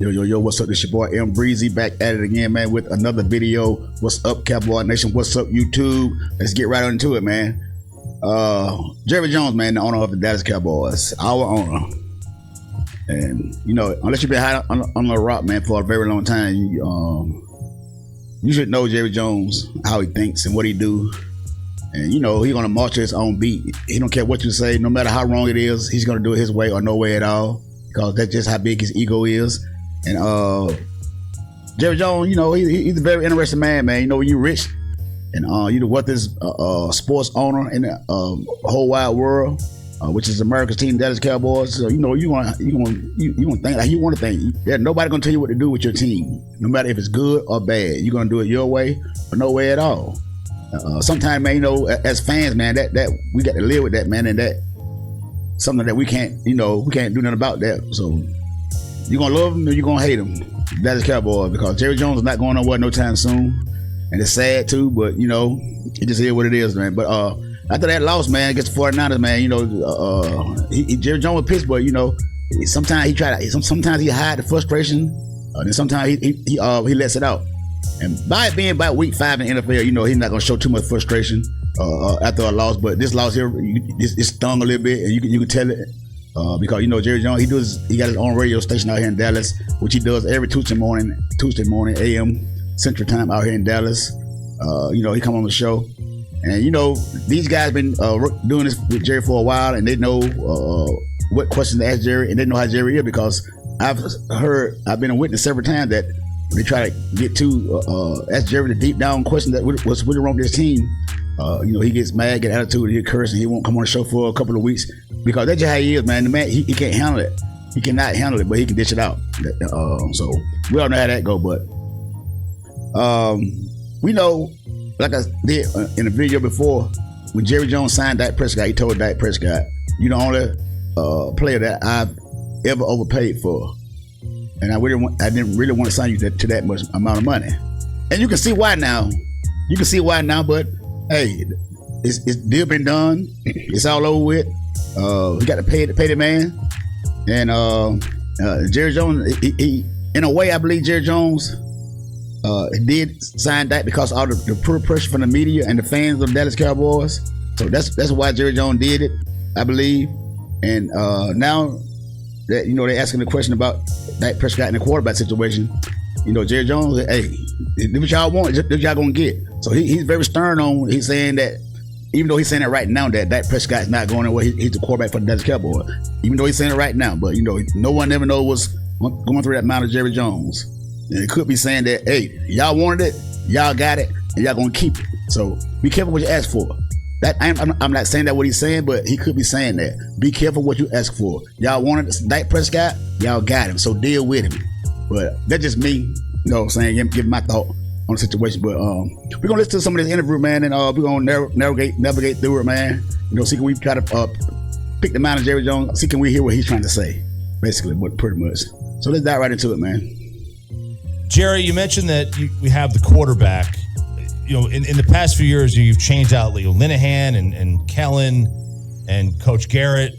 Yo, what's up? This your boy M Breezy back at it again, man, with another video. What's up, Cowboy Nation? What's up, YouTube? Let's get right into it, man. Jerry Jones, man, the owner of the Dallas Cowboys, our owner. And, you know, unless you've been high on the rock, man, for a very long time, you should know Jerry Jones, how he thinks and what he do. And, you know, he's going to march to his own beat. He don't care what you say. No matter how wrong it is, he's going to do it his way or no way at all, because that's just how big his ego is. And Jerry Jones, you know, he's a very interesting man, man. You know, when you're rich and you're the wealthiest sports owner in the whole wide world, which is America's team, Dallas Cowboys. So, you know, you want to think like you want to think. There's nobody gonna tell you what to do with your team, no matter if it's good or bad. You're gonna do it your way or no way at all. Sometimes, man, you know, as fans, man, that we got to live with that, man, and that something that we can't do nothing about that. So you're gonna love him or you're gonna hate him. Dallas Cowboys, because Jerry Jones is not going nowhere no time soon, and it's sad too. But you know, it just is what it is, man. But after that loss, man, against the 49ers, man, you know, Jerry Jones with Pittsburgh, you know, sometimes he sometimes he hide the frustration, and sometimes he lets it out. And by it being about week 5 in the NFL, you know, he's not gonna show too much frustration after a loss. But this loss here, it stung a little bit, and you can tell it. Because, you know, Jerry Jones, he got his own radio station out here in Dallas, which he does every Tuesday morning AM Central Time out here in Dallas. You know, he come on the show, and you know, these guys been doing this with Jerry for a while, and they know what questions to ask Jerry, and they know how Jerry is, because I've been a witness several times that when they try to get to ask Jerry the deep down question that was really wrong with his team. You know, he gets mad, get attitude, he curse, and he won't come on the show for a couple of weeks, because that's just how he is, man. The man, he can't handle it. He cannot handle it, but he can dish it out. So we all know how that go. But we know, like I did in the video before, when Jerry Jones signed Dak Prescott, he told Dak Prescott, "You're the only player that I've ever overpaid for, and I didn't really want to sign you to that much amount of money." And you can see why now. But hey, it's deal been done. It's all over with. We got to pay the man. And Jerry Jones, he in a way, I believe Jerry Jones did sign that because of the peer pressure from the media and the fans of the Dallas Cowboys. So that's why Jerry Jones did it, I believe. And now that, you know, they're asking the question about Dak Prescott in the quarterback situation, you know, Jerry Jones, hey, do what y'all want, do what y'all gonna get. So he's very stern on, he's saying that, even though he's saying it right now that Dak Prescott's not going anywhere, he's the quarterback for the Dallas Cowboys. Even though he's saying it right now, but you know, no one ever knows what's going through that mind of Jerry Jones. And it could be saying that, hey, y'all wanted it, y'all got it, and y'all gonna keep it. So be careful what you ask for. That I'm not saying that what he's saying, but he could be saying that. Be careful what you ask for. Y'all wanted Dak Prescott, y'all got him, so deal with him. But that's just me, you know what I'm saying, give my thought on the situation. But we're gonna listen to some of this interview, man, and we're gonna navigate through it, man. You know, see can we try to pick the mind of Jerry Jones, see can we hear what he's trying to say, basically, but pretty much. So let's dive right into it, man. Jerry, you mentioned that we have the quarterback. You know, in the past few years, you've changed out Leo Linehan and Kellen and Coach Garrett.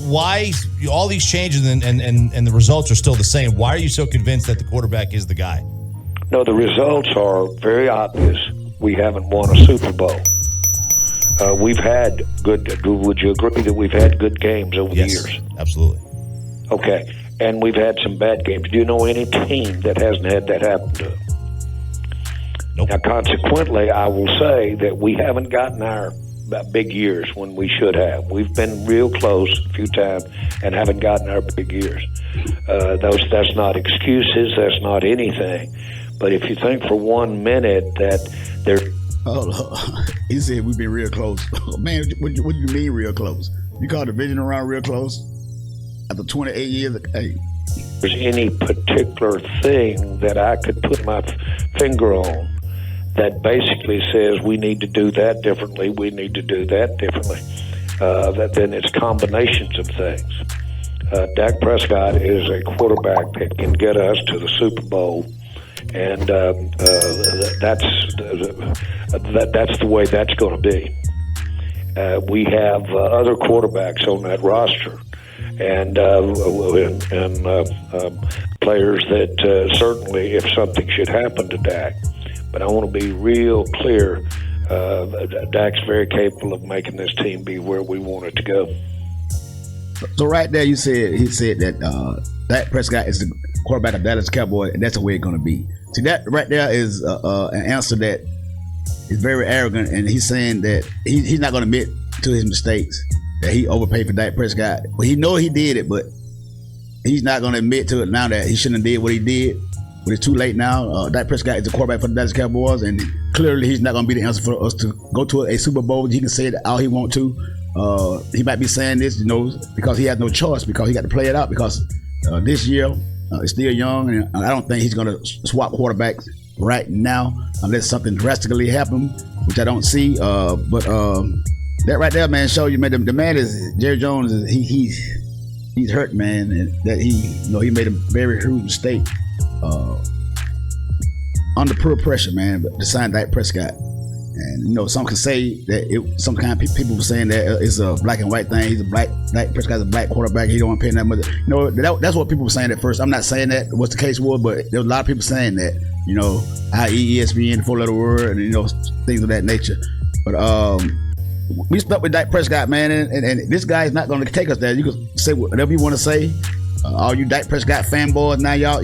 Why all these changes and the results are still the same? Why are you so convinced that the quarterback is the guy? No, the results are very obvious. We haven't won a Super Bowl. We've had good. Would you agree that we've had good games over the years? Absolutely. Okay, and we've had some bad games. Do you know any team that hasn't had that happen to them? Nope. Now, consequently, I will say that we haven't gotten our big years when we should have. We've been real close a few times and haven't gotten our big years. That's not excuses. That's not anything. But if you think for 1 minute that they're... Oh, he said we've been real close. Man, what do you mean real close? You call division around real close? After 28 years? Hey. There's any particular thing that I could put my finger on that basically says we need to do that differently, we need to do that differently. Then it's combinations of things. Dak Prescott is a quarterback that can get us to the Super Bowl, and that's the way that's going to be. We have other quarterbacks on that roster and players that certainly, if something should happen to Dak. But I want to be real clear. Dak's very capable of making this team be where we want it to go. So right there, he said that Dak Prescott is the quarterback of Dallas Cowboys, and that's the way it's going to be. See, that right there is an answer that is very arrogant, and he's saying that he's not going to admit to his mistakes, that he overpaid for Dak Prescott. Well, he know he did it, but he's not going to admit to it now that he shouldn't have did what he did. But it's too late now. Dak Prescott is the quarterback for the Dallas Cowboys, and clearly he's not going to be the answer for us to go to a Super Bowl. He can say it all he wants to. He might be saying this, because he has no choice, because he got to play it out, because this year is still young, and I don't think he's going to swap quarterbacks right now unless something drastically happens, which I don't see. But that right there, man, show you, man, the man is Jerry Jones. He's hurt, man, and that he made a very huge mistake under peer pressure, man, but to sign Dak Prescott. And some can say that some kind of people were saying that it's a black and white thing. Dak Prescott's a black quarterback. He don't want to pay that much. That's what people were saying at first. I'm not saying that what the case was, but there was a lot of people saying that. I.e. ESPN, the 4-letter word, and things of that nature. But we stuck with Dak Prescott, man, and this guy is not going to take us there. You can say whatever you want to say. All you Dak Prescott fanboys now, y'all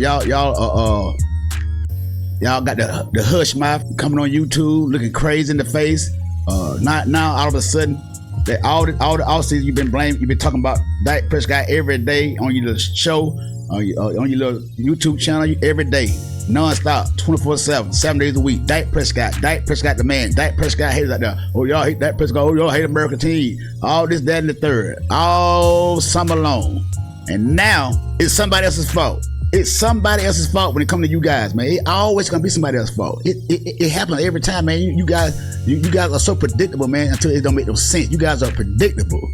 got the hush mouth coming on YouTube, looking crazy in the face. Now all of a sudden, that all the offseason you've been talking about Dak Prescott every day on your little show, on your little YouTube channel every day, nonstop, 24/7, 7 days a week. Dak Prescott the man. Dak Prescott haters out there. Oh, y'all hate Dak Prescott. Oh, y'all hate American team. All this, that, and the third, all summer long, and now it's somebody else's fault. It's somebody else's fault when it comes to you guys, man. It always gonna be somebody else's fault. It happens every time, man. You guys are so predictable, man, until it don't make no sense. You guys are predictable.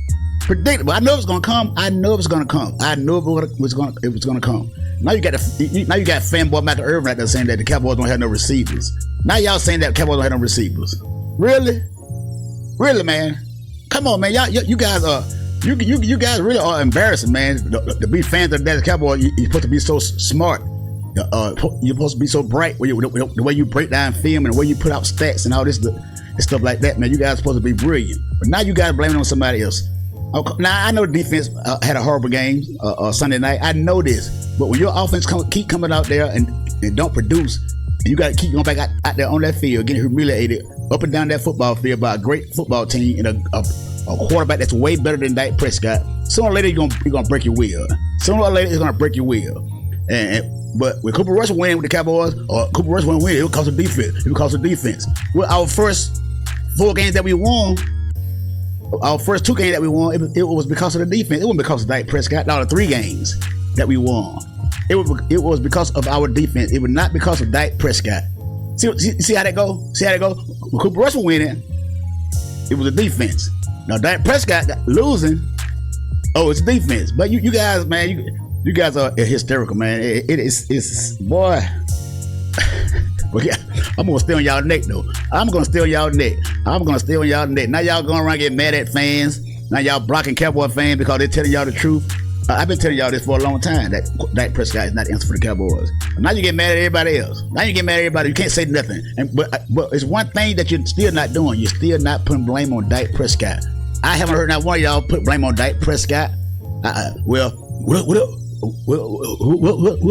I know it's gonna come. I knew it was gonna come. It was gonna come. Now you got fanboy Michael Irvin out there saying that the Cowboys don't have no receivers. Now y'all saying that the Cowboys don't have no receivers. Really, man. Come on, man. You guys are. You guys really are embarrassing, man. To be fans of the Dallas Cowboys, you're supposed to be so smart. You're supposed to be so bright. The way you break down film and the way you put out stats and all this stuff like that, man. You guys are supposed to be brilliant. But now you guys blaming on somebody else. Now I know the defense had a horrible game Sunday night. I know this. But when your offense keep coming out there and don't produce, and you got to keep going back out there on that field, getting humiliated up and down that football field by a great football team and a quarterback that's way better than Dak Prescott, sooner or later you're gonna break your wheel. Sooner or later it's gonna break your wheel. But when Cooper Rush win with the Cowboys, or Cooper Rush win, it because of defense. It because of defense. Well, our first 4 games that we won, our first 2 games that we won, it was because of the defense. It wasn't because of Dak Prescott. All the 3 games that we won, it was because of our defense. It was not because of Dak Prescott. See how that go? When Cooper Rush was winning, it was the defense. Now Dak Prescott losing, it's defense. But you guys, man, you guys are hysterical, man. It's boy. But yeah, I'm gonna stay on y'all neck though. I'm gonna stay on y'all neck. Now y'all going around getting mad at fans. Now y'all blocking Cowboy fans because they're telling y'all the truth. I've been telling y'all this for a long time, that Dak Prescott is not the answer for the Cowboys. Now you get mad at everybody else. You can't say nothing. But it's one thing that you're still not doing. You're still not putting blame on Dak Prescott. I haven't heard not one of y'all put blame on Dak Prescott. What else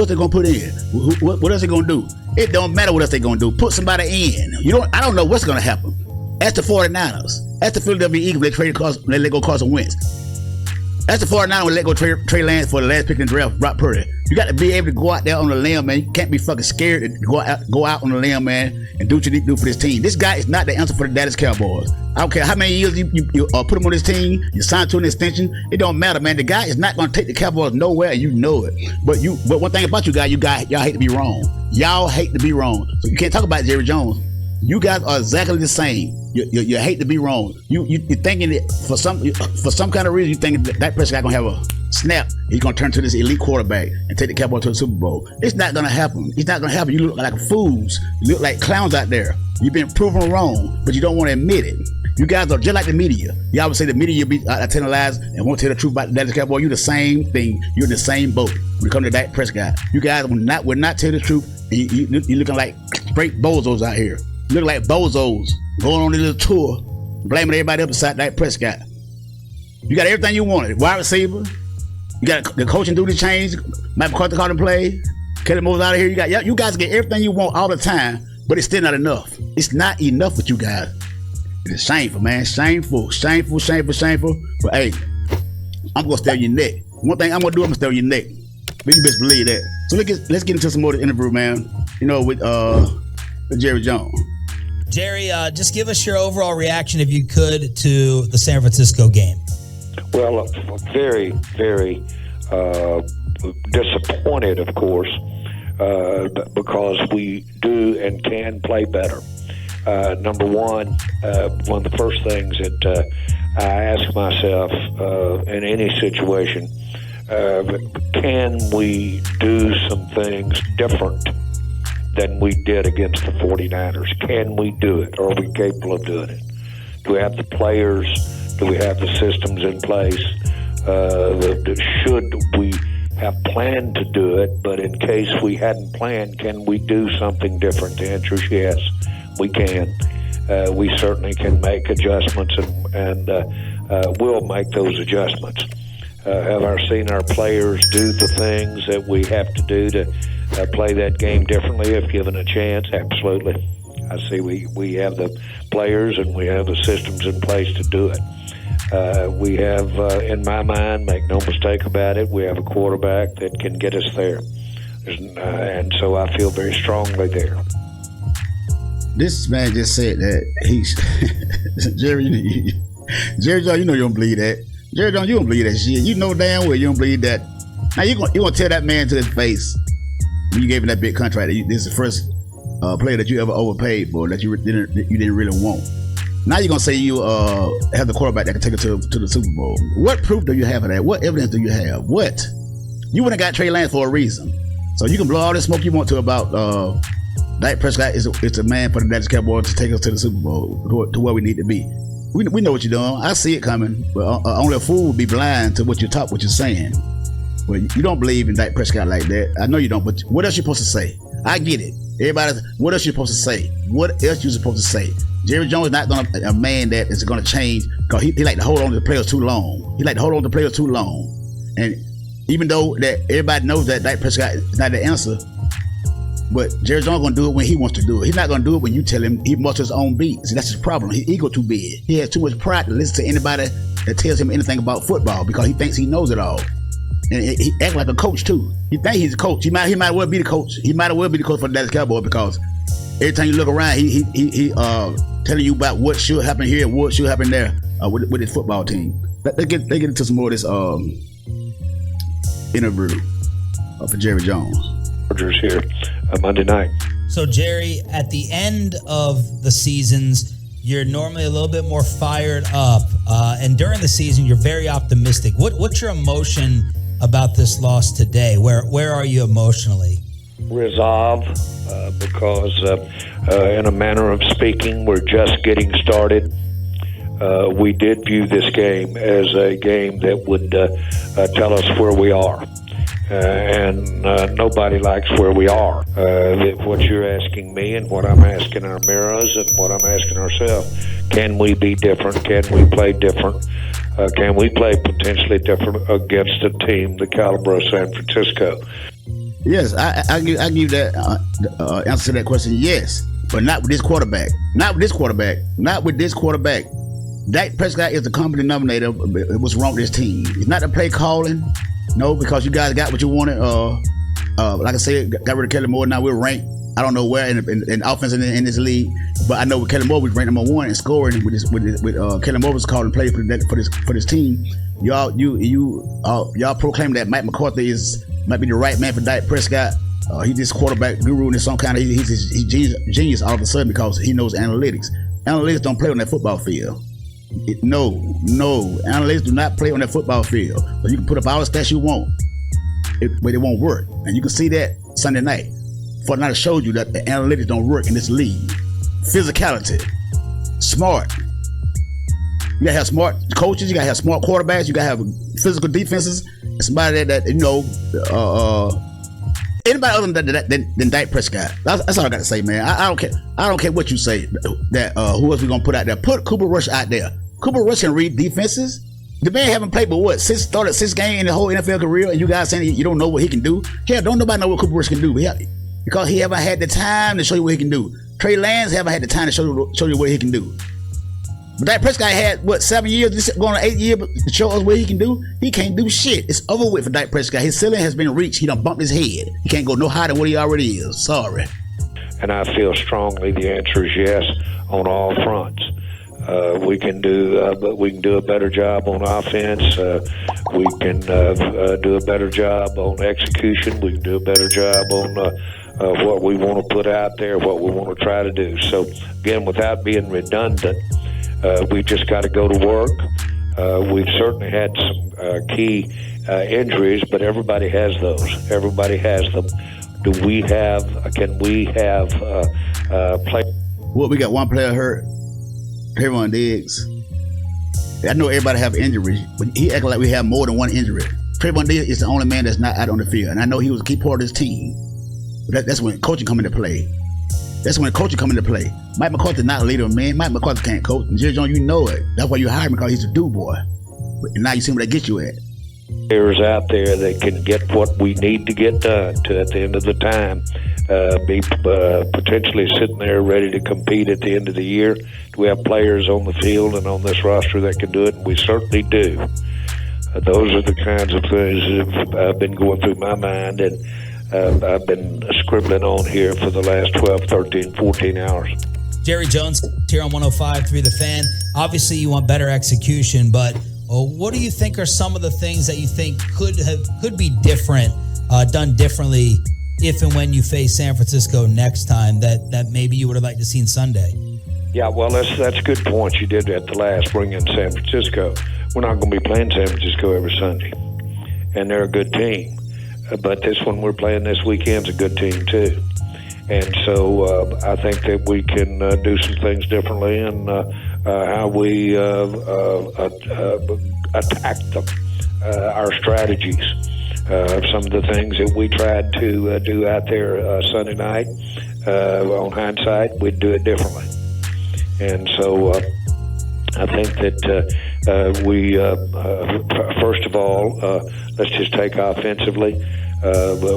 they gonna put in? What else they gonna do? It don't matter what else they gonna do. Put somebody in. I don't know what's gonna happen. That's the 49ers. That's the Philadelphia Eagles. They let go Carson Wentz. That's the 49ers when let go Trey Lance for the last pick in the draft, Brock Purdy. You got to be able to go out there on the limb, man. You can't be fucking scared to go out on the limb, man, and do what you need to do for this team. This guy is not the answer for the Dallas Cowboys. I don't care how many years you put him on this team, you sign to an extension. It don't matter, man. The guy is not going to take the Cowboys nowhere, and you know it. But one thing about you guys, y'all hate to be wrong. Y'all hate to be wrong. So you can't talk about Jerry Jones. You guys are exactly the same. You hate to be wrong. You're thinking that for some kind of reason you think that Prescott gonna have a snap. He's gonna turn to this elite quarterback and take the Cowboys to the Super Bowl. It's not gonna happen. You look like fools. You look like clowns out there. You've been proven wrong, but you don't want to admit it. You guys are just like the media. You always say the media be telling lies and won't tell the truth about the Dallas Cowboys. You're the same thing. You're in the same boat when it comes to Dak Prescott. You guys will not tell the truth. And you're looking like straight bozos out here. Looking like bozos going on a little tour, blaming everybody up beside Dak Prescott. You got everything you wanted. Wide receiver. You got the coaching duty change. Mike McCarthy called him play. Kelly Mo's out of here. You guys get everything you want all the time, but it's still not enough. It's not enough with you guys. It's shameful, man. Shameful. But hey, I'm gonna stay on your neck. One thing I'm gonna do, I'm gonna stay on your neck. But you best believe that. So let's get into some more of the interview, man. With Jerry Jones. Jerry, just give us your overall reaction, if you could, to the San Francisco game. Well, very, very disappointed, of course, because we do and can play better. Number one of the first things that I ask myself in any situation, can we do some things different than we did against the 49ers? Can we do it? Are we capable of doing it? Do we have the players? Do we have the systems in place? Should we have planned to do it, but in case we hadn't planned, can we do something different? The answer is yes, we can. We certainly can make adjustments and will make those adjustments. Have I seen our players do the things that we have to do to play that game differently if given a chance? Absolutely. I see we have the players and we have the systems in place to do it. We have, in my mind, make no mistake about it, we have a quarterback that can get us there. And so I feel very strongly there. This man just said that he's Jerry Jones, you know you don't believe that. Jerry Jones, you don't believe that shit. You know damn well you don't believe that. Now you gonna tell that man to his face when you gave him that big contract that this is the first player that you ever overpaid for that you didn't really want. Now you're gonna say you have the quarterback that can take it to the Super Bowl. What proof do you have of that? What evidence do you have? What? You wouldn't have got Trey Lance for a reason. So you can blow all the smoke you want to about Dak Prescott is a man for the Dallas Cowboys to take us to the Super Bowl, to where we need to be. We know what you're doing. I see it coming, but only a fool would be blind to what you're saying. Well, you don't believe in Dak Prescott like that. I know you don't, but what else you supposed to say? I get it. Everybody, what else you supposed to say? What else you supposed to say? Jerry Jones is not a man that is going to change because he like to hold on to the players too long. And even though that everybody knows that Dak Prescott is not the answer, but Jerry Jones going to do it when he wants to do it. He's not going to do it when you tell him he must his own beat. See, that's his problem. His ego too big. He has too much pride to listen to anybody that tells him anything about football because he thinks he knows it all. And he acts like a coach too. He thinks he's a coach. He might well be the coach. He might well be the coach for the Dallas Cowboys because every time you look around, he telling you about what should happen here and what should happen there with his football team. Let's get into some more of this interview for Jerry Jones. Rodgers here Monday night. So Jerry, at the end of the seasons, you're normally a little bit more fired up, and during the season, you're very optimistic. What's your emotion about this loss today? Where are you emotionally? Resolve, because in a manner of speaking, we're just getting started. We did view this game as a game that would tell us where we are. And nobody likes where we are. What you're asking me and what I'm asking our mirrors and what I'm asking ourselves, can we be different? Can we play different? Can we play potentially different against a team the caliber of San Francisco? Yes, I give that answer to that question, yes. But not with this quarterback. Not with this quarterback. Dak Prescott is the common denominator of what's wrong with this team. It's not the play calling. No, because you guys got what you wanted. Like I said, got rid of Kelly Moore. Now we're ranked. I don't know where in offense in this league, but I know with Kelly Moore we ranked number 1 in scoring with Kelly Moore was calling play for this team. Y'all proclaim that Mike McCarthy might be the right man for Dak Prescott. He's this quarterback guru and some kind of he's genius all of a sudden because he knows analytics. Analytics don't play on that football field. No, analytics do not play on that football field. So you can put up all the stats you want, but it won't work. And you can see that Sunday night. Fortnite showed you that the analytics don't work in this league. Physicality, smart, You gotta have smart coaches. You gotta have smart quarterbacks. You gotta have physical defenses. And somebody that anybody other than Dak Prescott. That's all I got to say, man. I don't care. I don't care what you say. That who else we gonna put out there? Put Cooper Rush out there. Cooper Rush can read defenses. The man haven't played but what? Started 6 games in the whole NFL career, and you guys saying you don't know what he can do? Yeah, don't nobody know what Cooper Rush can do. Because he haven't had the time to show you what he can do. Trey Lance haven't had the time to show you what he can do. But Dak Prescott had, 7 years, going on 8 years to show us what he can do? He can't do shit. It's over with for Dak Prescott. His ceiling has been reached. He done bumped his head. He can't go no higher than what he already is. Sorry. And I feel strongly the answer is yes on all fronts. We can do a better job on offense. We can do a better job on execution. We can do a better job on what we want to put out there, what we want to try to do. So, again, without being redundant, we just got to go to work. We've certainly had some key injuries, but everybody has those. Everybody has them. Can we have play? Well, we got one player hurt. Trayvon Diggs. I know everybody have injuries, but he acting like we have more than one injury. Trayvon Diggs is the only man that's not out on the field, and I know he was a key part of his team. But that's when coaching come into play. Mike McCarthy not a leader, man. Mike McCarthy can't coach. And Jerry Jones, you know it. That's why you hired him, because he's a do boy. And now you see where that gets you at. Players out there that can get what we need to get done to, at the end of the time, be potentially sitting there ready to compete at the end of the year. Do we have players on the field and on this roster that can do it? And we certainly do. Those are the kinds of things that have been going through my mind, and I've been scribbling on here for the last 12, 13, 14 hours. Jerry Jones here on 105.3 The Fan. Obviously, you want better execution, but what do you think are some of the things that you think could be different, done differently, if and when you face San Francisco next time, that maybe you would have liked to see Sunday? Yeah, well, that's a good point. You did at the last bring in San Francisco. We're not going to be playing San Francisco every Sunday, and they're a good team. But this one we're playing this weekend's a good team too. And so I think that we can do some things differently in how we attack them, our strategies. Some of the things that we tried to do out there Sunday night, on hindsight, we'd do it differently. And so I think that we, first of all, let's just take offensively.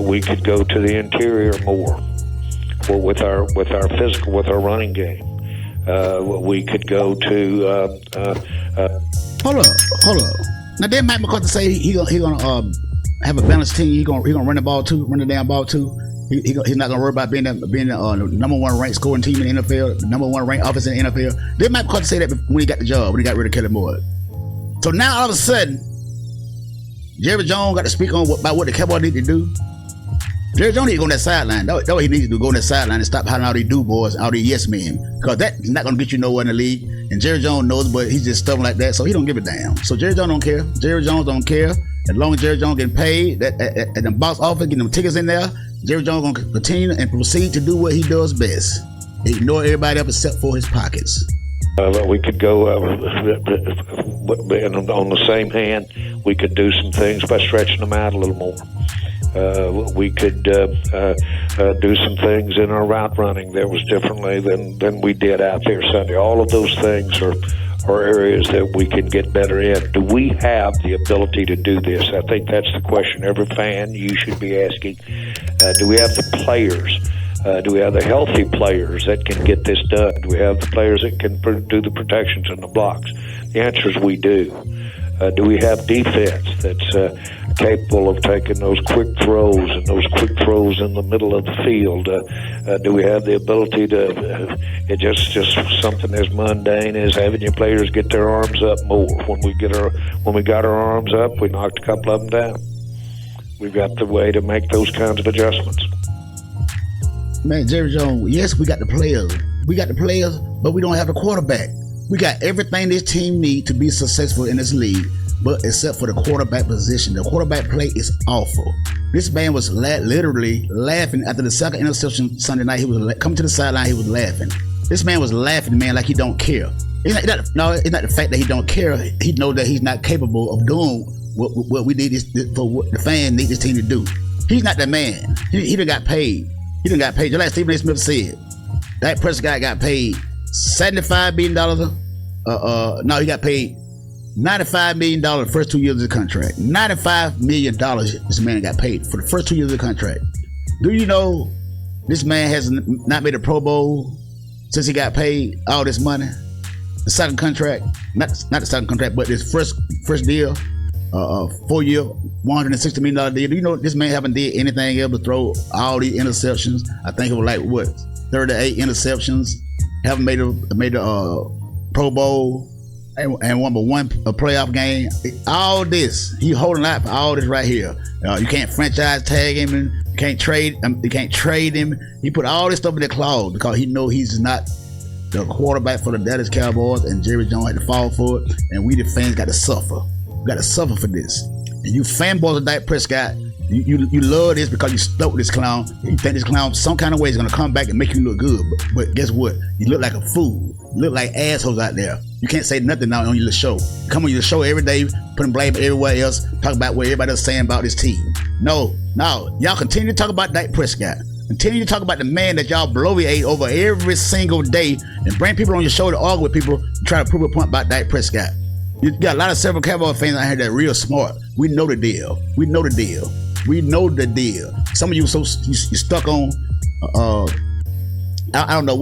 We could go to the interior more. Well, with our physical, with our running game, we could go to. Hold up. Now, didn't Mike McCarthy say he gonna have a balanced team? He gonna run the ball too, run the damn ball too. He's not gonna worry about being the number one ranked scoring team in the NFL, the number one ranked offense in the NFL. Didn't Mike McCarthy say that when he got the job, when he got rid of Kelly Moore? So now all of a sudden, Jerry Jones got to speak on about what the Cowboys need to do. Jerry Jones need to go on that sideline. That's what he needs to do, go on that sideline and stop hollering all these do boys, all these yes men. Because that's not going to get you nowhere in the league. And Jerry Jones knows, but he's just stubborn like that, so he don't give a damn. So Jerry Jones don't care. Jerry Jones don't care. As long as Jerry Jones getting paid at the box office, getting them tickets in there, Jerry Jones going to continue and proceed to do what he does best. Ignore everybody else except for his pockets. We could go on the same hand. We could do some things by stretching them out a little more. We could do some things in our route running that was differently than we did out there Sunday. All of those things are areas that we can get better in. Do we have the ability to do this? I think that's the question every fan you should be asking. Do we have the players? Do we have the healthy players that can get this done? Do we have the players that can do the protections and the blocks? The answer is we do. Do we have defense that's capable of taking those quick throws and those quick throws in the middle of the field? Do we have the ability to, it's just something as mundane as having your players get their arms up more. When we got our arms up, we knocked a couple of them down. We've got the way to make those kinds of adjustments. Man, Jerry Jones, yes, we got the players. But we don't have the quarterback. We got everything this team needs to be successful in this league, but except for the quarterback position. The quarterback play is awful. This man was literally laughing after the second interception Sunday night. He was coming to the sideline. He was laughing. This man was laughing, man, like he don't care. It's not the fact that he don't care. He knows that he's not capable of doing what we need for what the fans need this team to do. He's not that man. He done got paid. Just like Stephen A. Smith said, Dak Prescott got paid $75 million. No, he got paid $95 million the first 2 years of the contract. $95 million this man got paid for the first 2 years of the contract. Do you know this man has not made a Pro Bowl since he got paid all this money? The second contract, not the second contract, but his first deal, 4 year, $160 million deal. Do you know this man haven't did anything else to throw all these interceptions? I think it was like 38 interceptions. Haven't made a Pro Bowl and won but one playoff game. All this, he holding out for all this right here. You can't franchise tag him, and you can't trade him. He put all this stuff in the clause because he know he's not the quarterback for the Dallas Cowboys, and Jerry Jones had to fall for it, and we the fans got to suffer. We got to suffer for this. And you fanboys of Dak Prescott, you love this because you stuck with this clown. You think this clown some kind of way is going to come back and make you look good, but guess what? You look like a fool. You look like assholes out there. You can't say nothing now on your show. Come on your show every day, putting blame everywhere else, talk about what everybody else saying about this team. No, y'all continue to talk about Dak Prescott. Continue to talk about the man that y'all bloviate over every single day and bring people on your show to argue with people and try to prove a point about Dak Prescott. You got a lot of several Cowboy fans out here that are real smart. We know the deal. Some of you you stuck on I don't know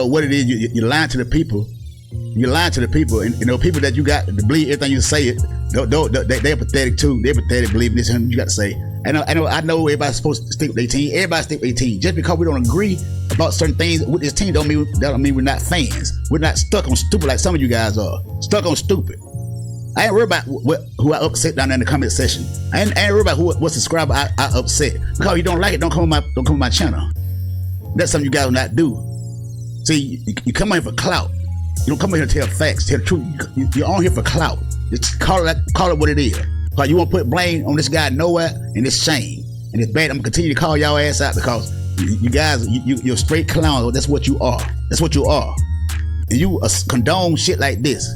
what it is. You're lying to the people. You're lying to the people, and people that you got to believe everything you say. They're pathetic too. They're pathetic believing this. You got to say. I know everybody's supposed to stick with their team. Everybody stick with their team. Just because we don't agree about certain things with this team, don't mean we're not fans. We're not stuck on stupid like some of you guys are. Stuck on stupid. I ain't worried about who I upset down there in the comment section. I ain't worried about what subscriber I upset. Because you don't like it, don't come on my channel. That's something you guys will not do. See, you come on here for clout. You don't come in here to tell facts, tell the truth. You're on here for clout. Just call it what it is. Because you won't put blame on this guy nowhere, and it's shame. And it's bad. I'm going to continue to call y'all ass out because you guys, you're straight clowns. That's what you are. That's what you are. And you condone shit like this.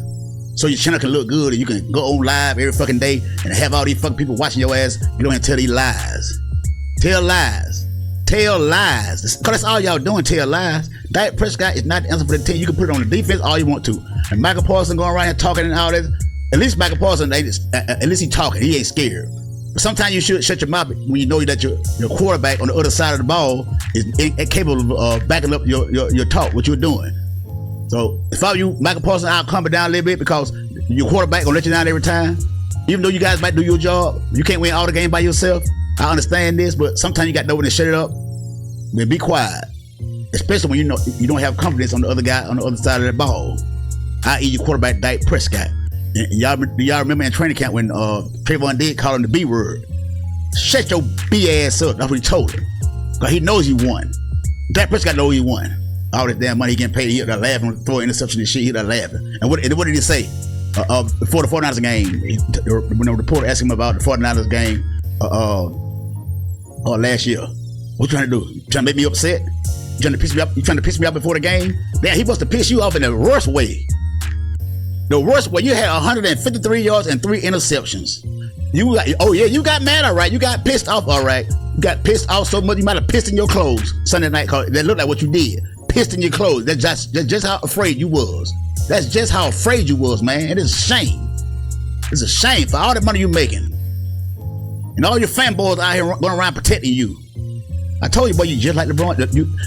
So your channel can look good and you can go on live every fucking day and have all these fucking people watching your ass. You don't have to tell these lies. Tell lies. Because that's all y'all doing, tell lies. Dak Prescott is not the answer for the team. You can put it on the defense all you want to. And Michael Parsons going around here talking and all that. At least Michael Parsons, at least he talking. He ain't scared. But sometimes you should shut your mouth when you know that your quarterback on the other side of the ball is incapable of backing up your talk, what you're doing. So if I were you, Michael Parsons, I'll calm it down a little bit because your quarterback gonna let you down every time. Even though you guys might do your job, you can't win all the game by yourself. I understand this, but sometimes you got to know when to shut it up. Then be quiet, especially when you know you don't have confidence on the other guy on the other side of the ball, i.e. your quarterback Dak Prescott. And y'all remember in training camp when Trayvon did call him the B word? Shut your B ass up. That's what he told him. Because he knows he won. Dak Prescott knows he won. All this damn money he getting paid, he there laughing, throwing interception and shit, he there laughing. And what did he say? Before the 49ers game, when the reporter asked him about the 49ers game last year, what you trying to do? You trying to make me upset? You trying to piss me up? You trying to piss me off before the game? Damn, he must have pissed you off in the worst way. The worst way. You had 153 yards and 3 interceptions. You got mad, all right. You got pissed off, all right. You got pissed off so much you might have pissed in your clothes Sunday night. Cause that looked like what you did. Pissed in your clothes. That's just how afraid you was. That's just how afraid you was, man. It is a shame. It's a shame for all the money you're making. And all your fanboys out here going around protecting you. I told you, boy, you just like LeBron.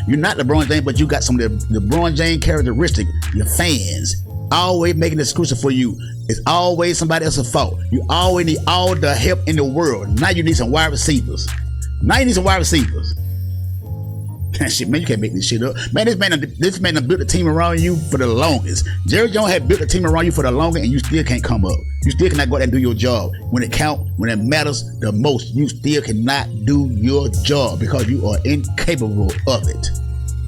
You're not LeBron James, but you got some of the LeBron James characteristic. Your fans always making excuses for you. It's always somebody else's fault. You always need all the help in the world. Now you need some wide receivers. Shit, man, you can't make this shit up. Man, this man done built a team around you for the longest. Jerry Jones had built a team around you for the longest, and you still can't come up. You still cannot go out there and do your job. When it counts, when it matters the most, you still cannot do your job because you are incapable of it.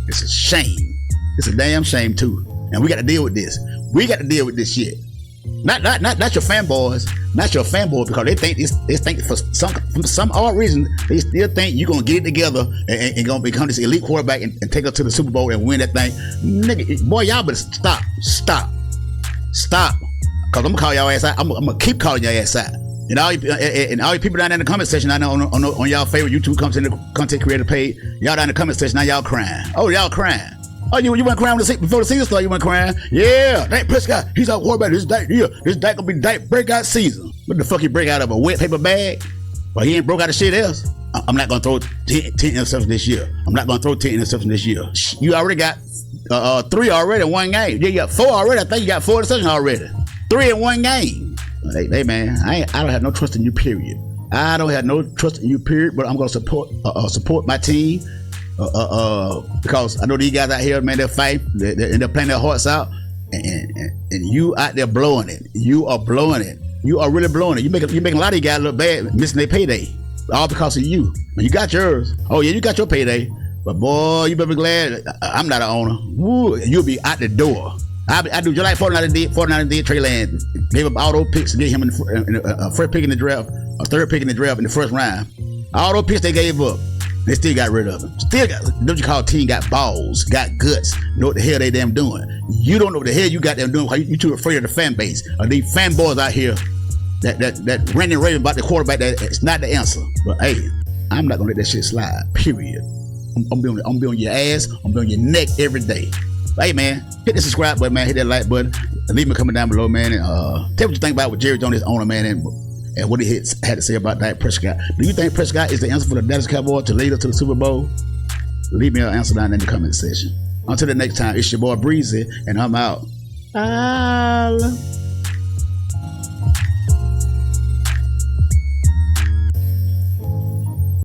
It's a shame. It's a damn shame too. And we got to deal with this. We got to deal with this shit. Not your fanboys, not your fanboys, because they think for some odd reason they still think you're gonna get it together and gonna become this elite quarterback and take us to the Super Bowl and win that thing. Nigga, boy, y'all better stop. Stop. Cause I'm gonna call y'all ass out. I'm gonna keep calling your ass out. And all you people down there in the comment section, I know on y'all favorite YouTube content creator page, y'all down in the comment section, now y'all crying. Oh, y'all crying. Oh, you went crying before the season started, you went crying. Yeah, Dak Prescott, he's out quarterback. This Dak gonna be Dak breakout season. What the fuck he break out of a wet paper bag? Well, he ain't broke out of shit else. I'm not gonna throw 10 interceptions this year. I'm not gonna throw 10 interceptions this year. You already got 3 already in one game. Yeah, you got 4 already. I think you got 4 interceptions already. 3 in one game. Hey man, I don't have no trust in you, period. I don't have no trust in you, period. But I'm gonna support my team because I know these guys out here, man, they're fighting, they're playing their hearts out, and you out there blowing it. You are blowing it. You are really blowing it. You making a lot of these guys look bad, missing their payday, all because of you. When you got yours, oh yeah, you got your payday, but boy, you better be glad I'm not an owner. Woo, you'll be out the door. I do just like 49ers did. Trey Lance gave up all those picks to get him in the first pick in the draft, or third pick in the draft in the first round. All those picks they gave up, they still got rid of him. Don't you call a team got balls, got guts, know what the hell they damn doing. You don't know what the hell you got them doing because you too afraid of the fan base. Or these fanboys out here that ranting and raving about the quarterback, that it's not the answer. But hey, I'm not gonna let that shit slide, period. I'm be on your ass, I'm be on your neck every day. Hey man, hit the subscribe button, man. Hit that like button. And leave me a comment down below, man. And tell what you think about what Jerry Jones is owner, man, and what he had to say about Dak Prescott. Do you think Prescott is the answer for the Dallas Cowboys to lead us to the Super Bowl? Leave me an answer down in the comment section. Until the next time, it's your boy Breezy, and I'm out.